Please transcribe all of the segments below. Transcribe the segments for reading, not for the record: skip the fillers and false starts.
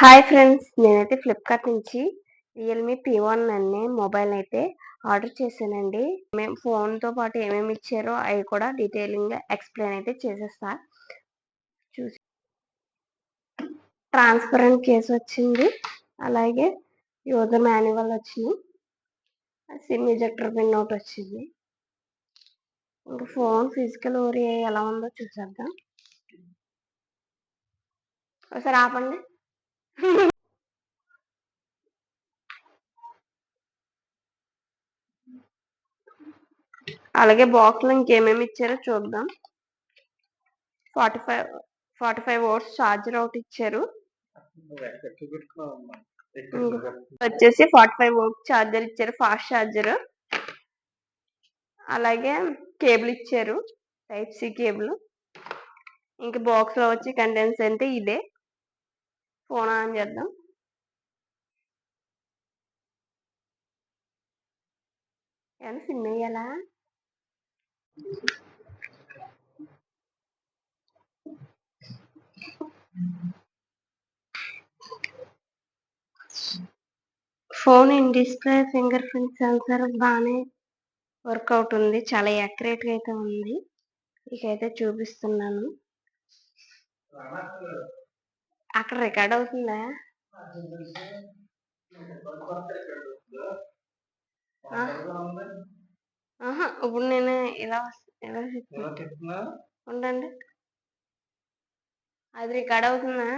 Hi friends, నేనైతే Flipkart నుంచి Realme P1 అనే మొబైల్ అయితే ఆర్డర్ చేశానండి. మేము ఫోన్‌తో పాటు ఏమేమి ఇచ్చారో అవి కూడా డీటెయిలింగ్‌గా ఎక్స్‌ప్లెయిన్ అయితే చేసేస్తా. చూసి ట్రాన్స్పరెంట్ కేస్ వచ్చింది. అలాగే యూజర్ మాన్యువల్ వచ్చింది. సిమ్ ఎజెక్టర్ పిన్ ఒకటి వచ్చింది. ఇంకా ఫోన్ ఫిజికల్ ఓరియా ఎలా ఉందో చూసేద్దాం. ఒకసారి ఆపండి. అలాగే బాక్స్‌లో ఇంకేమేమి ఇచ్చారో చూద్దాం. 45 వాట్స్ ఛార్జర్ ఒకటి ఇచ్చారు. వచ్చేసి 45 వాట్స్ ఛార్జర్ ఇచ్చారు, ఫాస్ట్ ఛార్జర్. అలాగే కేబుల్ ఇచ్చారు, టైప్ సి కేబుల్. ఇంకా బాక్స్ లో వచ్చి కంటెంట్స్ అంటే ఇదే. ఫోన్ ఆన్ చేద్దాం. ఏమన్నా సిమ్ వేయాలా? Phone in display finger print censor బాగానే వర్క్ అవుతుంది, చాలా యాక్యురేట్ గా అయితే ఉంది. ఇకైతే చూపిస్తున్నాను. అక్కడ రికార్డ్ అవుతుందా? ఇప్పుడు నేను ఇలా చెప్తున్నా ఉండండి. అది రికార్డ్ అవుతుందా?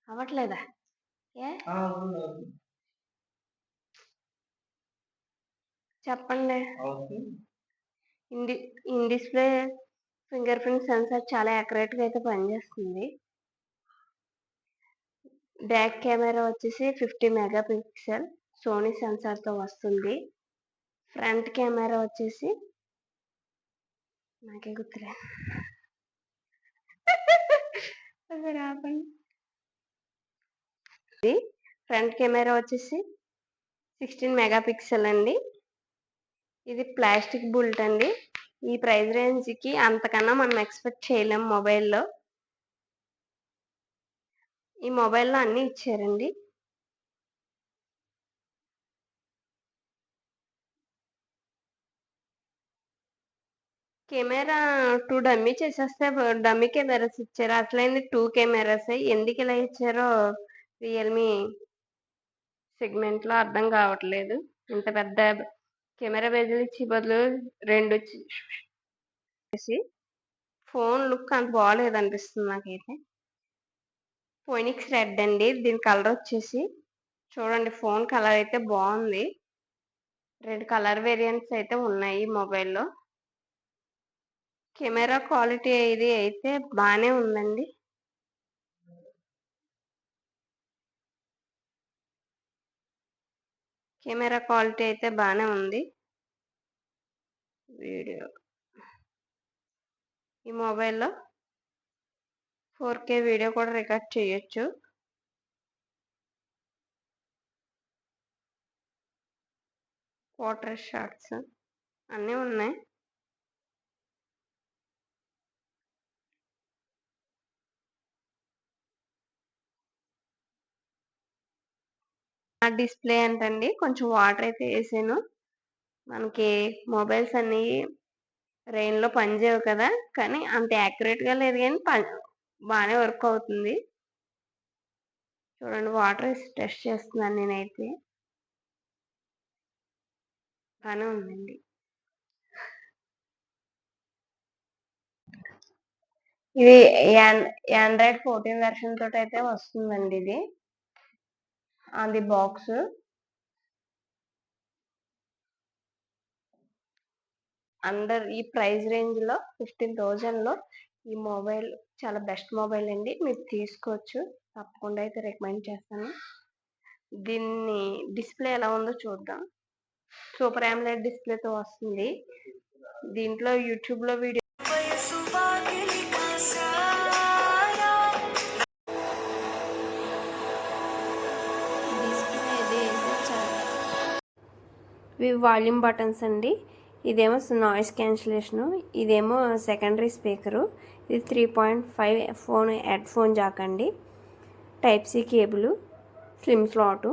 అవ్వట్లేదా? ఏ చెప్పండి. In display finger print censor చాలా యాక్యురేట్ గా అయితే పనిచేస్తుంది. బ్యాక్ కెమెరా వచ్చేసి 50 మెగా పిక్సెల్ సోనీ సెన్సార్ తో వస్తుంది. ఫ్రంట్ కెమెరా వచ్చేసి నాకే గుర్తులే. ఫ్రంట్ కెమెరా వచ్చేసి 16 మెగా పిక్సెల్ అండి. ఇది ప్లాస్టిక్ బుల్లెట్ అండి. ఈ ప్రైస్ రేంజ్ కి అంతకన్నా మనం ఎక్స్పెక్ట్ చేయలేం మొబైల్లో. ఈ మొబైల్లో అన్ని ఇచ్చారండి. కెమెరా 2 డమ్మీ చేసేస్తే డమ్మీ కెమెరాస్ ఇచ్చారు. అసలైంది 2 కెమెరాస్. ఎందుకు ఇలా ఇచ్చారో రియల్మీ సెగ్మెంట్ లో అర్థం కావట్లేదు. ఇంత పెద్ద కెమెరా బేజులు ఇచ్చి బదులు 2 ఇచ్చేసి ఫోన్ లుక్ అంత బాగలేదు అనిపిస్తుంది నాకైతే. ఫోనిక్స్ రెడ్ అండి, దీని కలర్ వచ్చేసి చూడండి. ఫోన్ కలర్ అయితే బాగుంది. 2 కలర్ వేరియంట్స్ అయితే ఉన్నాయి మొబైల్లో. కెమెరా క్వాలిటీ ఇది అయితే బాగానే ఉందండి. కెమెరా క్వాలిటీ అయితే బాగానే ఉంది. వీడియో ఈ మొబైల్లో 4K వీడియో కూడా రికార్డ్ చేయొచ్చు. పోర్ట్రేట్ షాట్స్ అన్నీ ఉన్నాయి. డిస్ప్లే అంటండి, కొంచెం వాటర్ అయితే వేసాను. మనకి మొబైల్స్ అన్ని రెయిన్ లో పనిచేయవు కదా, కానీ అంత యాక్యురేట్ గా లేదు, కానీ బాగానే వర్క్ అవుతుంది. చూడండి, వాటర్ వేసి టెస్ట్ చేస్తున్నాను నేనైతే. బాగానే ఉందండి. ఇది ఆండ్రాయిడ్ 14 వెర్షన్ తోటి అయితే వస్తుందండి. ఇది అది బాక్స్. అండర్ ఈ ప్రైస్ రేంజ్ లో 15,000 లో ఈ మొబైల్ చాలా బెస్ట్ మొబైల్ అండి. మీరు తీసుకోవచ్చు, తప్పకుండా అయితే రికమెండ్ చేస్తాను. దీన్ని డిస్ప్లే ఎలా ఉందో చూద్దాం. సూపర్ AMOLED డిస్ప్లేతో వస్తుంది. దీంట్లో యూట్యూబ్ లో వీడియో ఇవి వాల్యూమ్ బటన్స్ అండి. ఇదేమో నాయిస్ క్యాన్సిలేషను, ఇదేమో సెకండరీ స్పీకరు, ఇది 3.5 ఫోన్ హెడ్ ఫోన్ జాక్ అండి. Type C cable, slim slot,